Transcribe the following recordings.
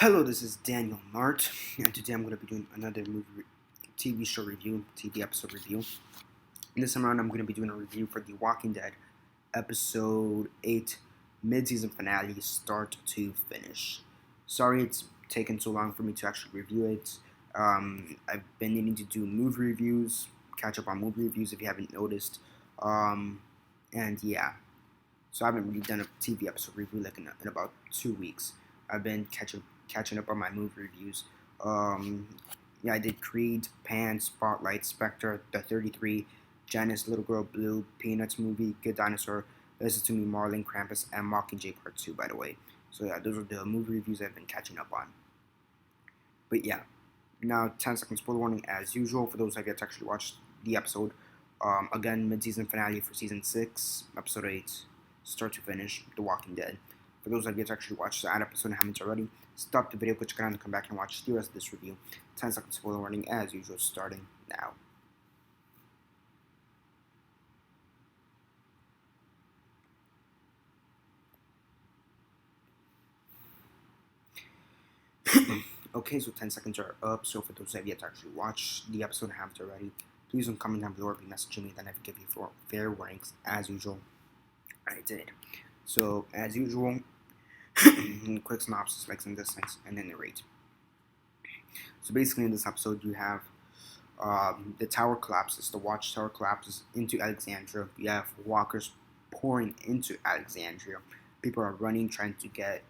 Hello, this is Daniel Mart, and today I'm going to be doing another TV show review, TV episode review. And this time around, I'm going to be doing a review for The Walking Dead, episode 8, mid-season finale, start to finish. Sorry it's taken so long for me to actually review it. I've been needing to do movie reviews, catch up on movie reviews if you haven't noticed. And yeah, so I haven't really done a TV episode review like in about 2 weeks. I've been catching up on my movie reviews. Um, yeah, I did Creed, Pan, Spotlight, Spectre, The 33, Janice, Little Girl Blue, Peanuts movie, Good Dinosaur, Listen to Me, Marlin, Krampus, and Mockingjay Part 2, by the way. So yeah, those are the movie reviews I've been catching up on. But yeah, now 10-second spoiler warning as usual for those of you that actually watched the episode. Again, mid-season finale for season 6, episode 8, start to finish, The Walking Dead. For those of you that actually watched that episode and haven't already, stop the video, click it on, and come back and watch the rest of this review. 10-second spoiler warning as usual, starting now. Okay, so 10 seconds are up. So for those of you that actually watched the episode and haven't already, please don't comment down below or be messaging me. Then I will give you fair warnings as usual. I did. So as usual, quick synopsis, likes and dislikes, and then narrate. So basically, in this episode, you have the tower collapses. The watchtower collapses into Alexandria. You have walkers pouring into Alexandria. People are running, trying to get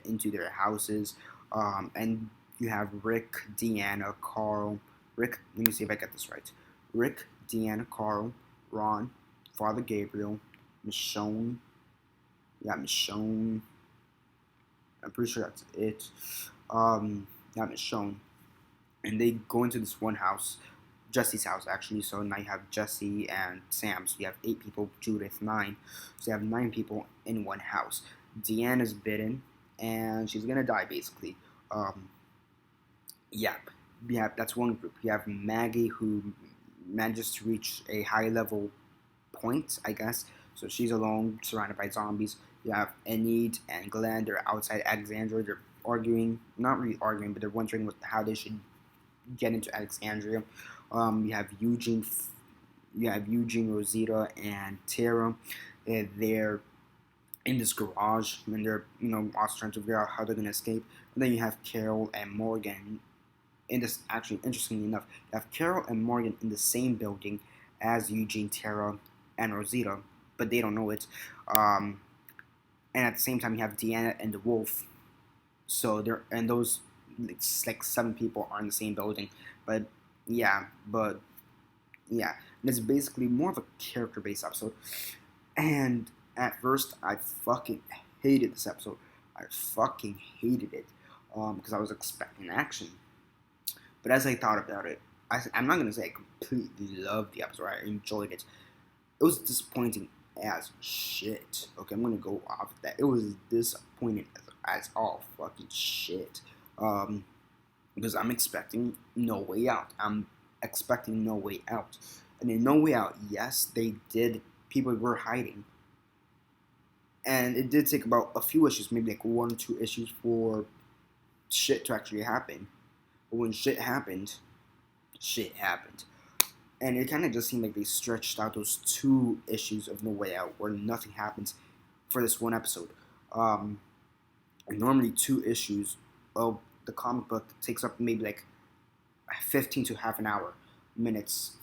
into their houses. And you have Rick, Deanna, Carl. Rick, let me see if I get this right. Rick, Deanna, Carl, Ron, Father Gabriel, Michonne. Yeah, Michonne. I'm pretty sure that's it. Yeah, Michonne. And they go into this one house, Jesse's house actually. So now you have Jesse and Sam. So you have 8 people, Judith 9. So you have 9 people in one house. Deanna's bitten, and she's gonna die basically. Um, yeah, that's one group. You have Maggie who manages to reach a high level point, I guess. So she's alone, surrounded by zombies. You have Enid and Glenn. They're outside Alexandria. They're arguing, not really arguing, but they're wondering how they should get into Alexandria. You have Eugene, Rosita, and Tara. They're in this garage, and they're also trying to figure out how they're gonna escape. And then you have Carol and Morgan. In this, actually, interestingly enough, you have Carol and Morgan in the same building as Eugene, Tara, and Rosita, but they don't know it. And at the same time, you have Deanna and the Wolf. So those, it's like 7 people are in the same building. But yeah, and it's basically more of a character-based episode. And at first, I fucking hated this episode. I fucking hated it because I was expecting action. But as I thought about it, I'm not gonna say I completely loved the episode. I enjoyed it. It was disappointing as shit. Okay, I'm gonna go off of that. It was disappointing as all fucking shit. Because I'm expecting No Way Out. I'm expecting No Way Out. And in No Way Out, yes, they did. People were hiding. And it did take about a few issues, maybe like 1 or 2 issues for shit to actually happen. But when shit happened. And it kind of just seemed like they stretched out those 2 issues of No Way Out where nothing happens for this one episode. And normally 2 issues of the comic book takes up maybe like 15 to half an hour minutes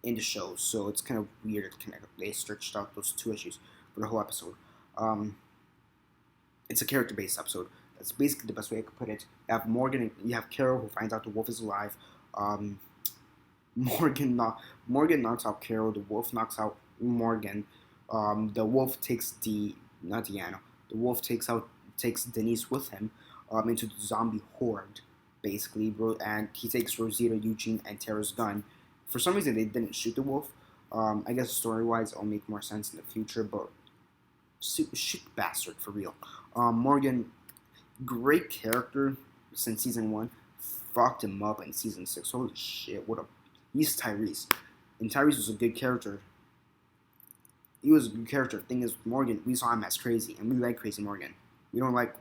in the show. So it's kind of weird. They stretched out those 2 issues for the whole episode. It's a character-based episode. That's basically the best way I could put it. You have Morgan, you have Carol who finds out the wolf is alive. Morgan knocks out Carol. The wolf knocks out Morgan. The wolf takes not Deanna. The wolf takes Denise with him into the zombie horde, basically, and he takes Rosita, Eugene, and Tara's gun. For some reason, they didn't shoot the wolf. I guess story-wise, it'll make more sense in the future, but shoot the bastard for real. Morgan, great character since season 1. Fucked him up in season 6. Holy shit, he's Tyrese. And Tyrese was a good character. He was a good character. Thing is, Morgan, we saw him as crazy, and we like Crazy Morgan. We don't like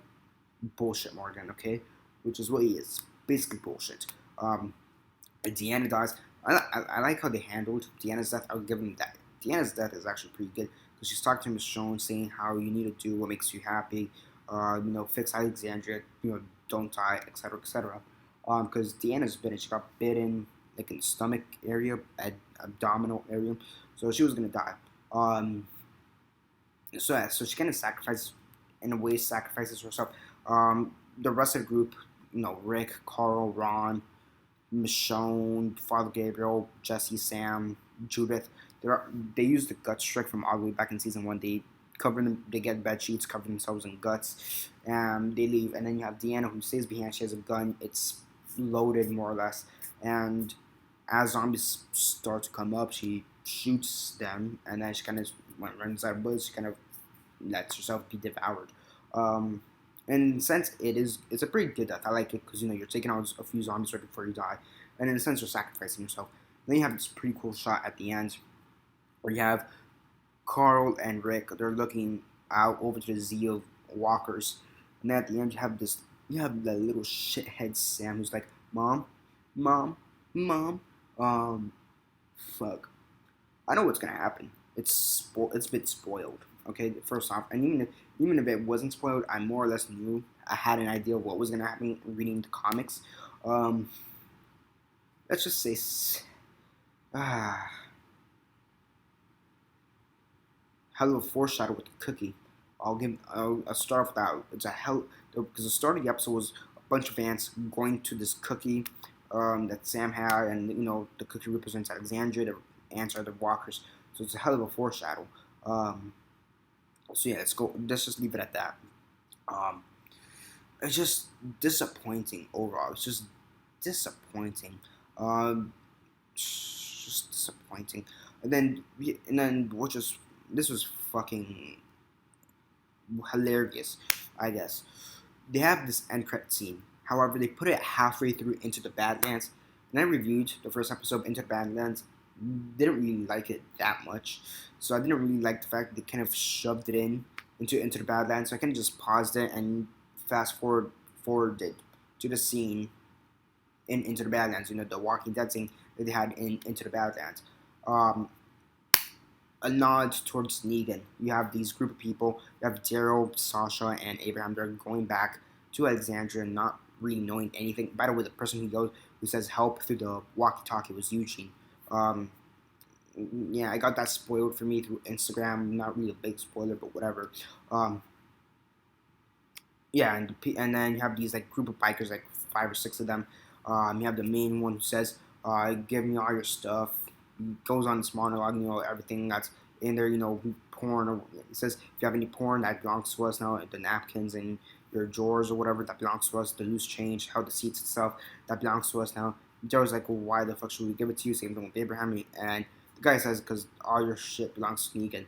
bullshit, Morgan. Okay, which is what he is. Basically bullshit. Deanna dies. I like how they handled Deanna's death. I'll give them that. Deanna's death is actually pretty good because she's talking to Michonne, saying how you need to do what makes you happy. Fix Alexandria. Don't die, etc., etc. Because Deanna's bitten. She got bitten like in the stomach area, abdominal area, so she was gonna die. Um, so she kind of sacrifices, in a way, sacrifices herself. The rest of the group, Rick, Carl, Ron, Michonne, Father Gabriel, Jesse, Sam, Judith. They use the gut trick from all the way back in season 1. They cover them. They get bed sheets, cover themselves in guts, and they leave. And then you have Deanna, who stays behind. She has a gun. It's loaded more or less. And as zombies start to come up, she shoots them, and then she kind of runs out of bullets. She kind of lets herself be devoured. Um, in a sense, it's a pretty good death. I like it because you're taking out a few zombies right before you die, and in a sense, you're sacrificing yourself. Then you have this pretty cool shot at the end where you have Carl and Rick. They're looking out over to the sea of walkers, and then at the end you have the little shithead Sam who's like, "Mom, mom, mom." Fuck. I know what's gonna happen. It's a bit spoiled. Okay, first off, and even if it wasn't spoiled, I more or less knew. I had an idea of what was gonna happen reading the comics. Um, let's just say, ah, hell of a foreshadow with the cookie. I'll start off with that. It's a hell because the start of the episode was a bunch of ants going to this cookie that Sam had, and the cookie represents Alexandria. The ants are the walkers, so it's a hell of a foreshadow. So yeah, let's go. Let's just leave it at that. Um, it's just disappointing overall. It's just disappointing. Just disappointing. And then which is this was fucking hilarious, I guess. They have this end credit scene. However, they put it halfway through Into the Badlands, and I reviewed the first episode Into the Badlands. Didn't really like it that much, so I didn't really like the fact that they kind of shoved it into the Badlands. So I kind of just paused it and forwarded to the scene in Into the Badlands. The Walking Dead scene that they had in Into the Badlands. Um, a nod towards Negan. You have these group of people. You have Daryl, Sasha, and Abraham. They're going back to Alexandria, not really knowing anything. By the way, the person who says help through the walkie-talkie was Eugene. Um, yeah, I got that spoiled for me through Instagram. Not really a big spoiler, but whatever. Um, yeah, and then you have these like group of bikers, like 5 or 6 of them. You have the main one who says, "Give me all your stuff." He goes on this monologue, everything that's in there, porn. Or it says, if you have any porn that belongs to us now, the napkins and your drawers or whatever that belongs to us, the loose change, how the seats itself that belongs to us now. Joe's like, well, why the fuck should we give it to you? Same thing with Abraham, and the guy says, because all your shit belongs to Negan.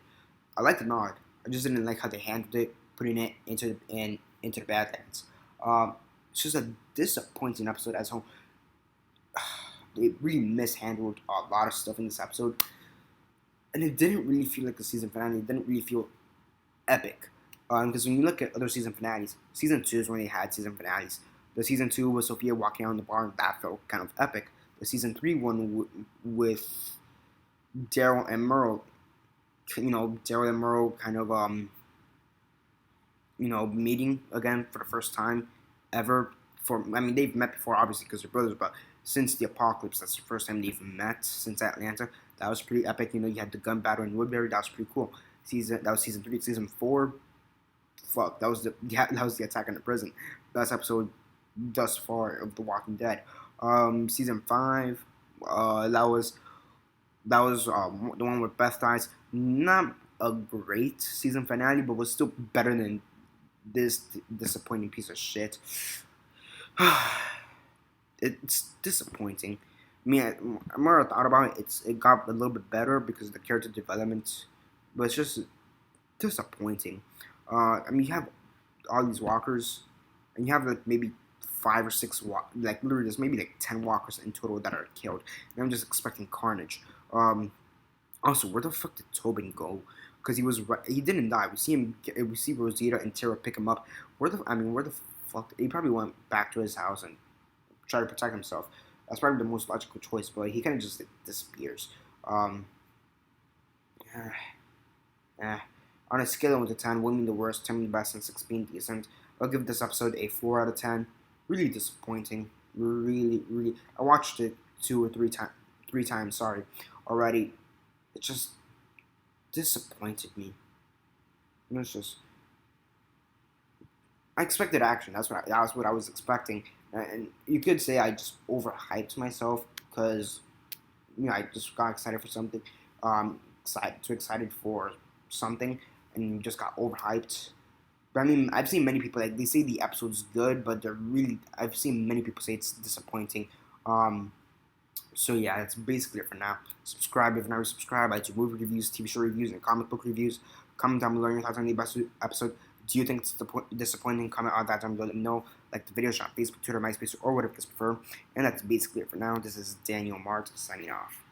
I like the nod. I just didn't like how they handled it, putting it into the Badlands. It's just a disappointing episode as whole. They really mishandled a lot of stuff in this episode, and it didn't really feel like a season finale. It didn't really feel epic, because when you look at other season finales, season 2 is when they had season finales. The season 2 with Sophia walking around the bar, that felt kind of epic. The season 3 one with Daryl and Merle, Daryl and Merle kind of meeting again for the first time ever. They've met before, obviously, because they're brothers, but since the apocalypse, that's the first time they've met since Atlanta. That was pretty epic. You had the gun battle in Woodbury. That was pretty cool. That was season 3. Season 4, fuck, that was the attack in the prison. Best episode thus far of The Walking Dead. Season 5, that was the one with Beth dies. Not a great season finale, but was still better than this disappointing piece of shit. It's disappointing. I more thought about it. It got a little bit better because of the character development, but it's just disappointing. You have all these walkers, and you have like maybe 5 or 6 literally there's maybe like 10 walkers in total that are killed, and I'm just expecting carnage. Also, where the fuck did Tobin go? Because he didn't die. We see Rosita and Tara pick him up. Where the fuck? He probably went back to his house and tried to protect himself. That's probably the most logical choice, but he kind of just disappears. Um, eh, eh. On a scale of 1 to 10, 1 being the worst, 10 being the best, and 6 being decent, I'll give this episode a 4 out of 10. Really disappointing. Really, really. I watched it 3 times, sorry, already. It just disappointed me. It was just. I expected action. That's what I was expecting, and you could say I just overhyped myself because I just got excited for something, too excited for something, and just got overhyped. But I mean, I've seen many people like they say the episode's good, but I've seen many people say it's disappointing. Um, so yeah, that's basically it for now. Subscribe if you're not subscribed. I do movie reviews, TV show reviews, and comic book reviews. Comment down below your thoughts on the episode. Do you think it's disappointing? Comment on that down below. Let me know. Like the video, on Facebook, Twitter, MySpace, or whatever you prefer. And that's basically it for now. This is Daniel Mart signing off.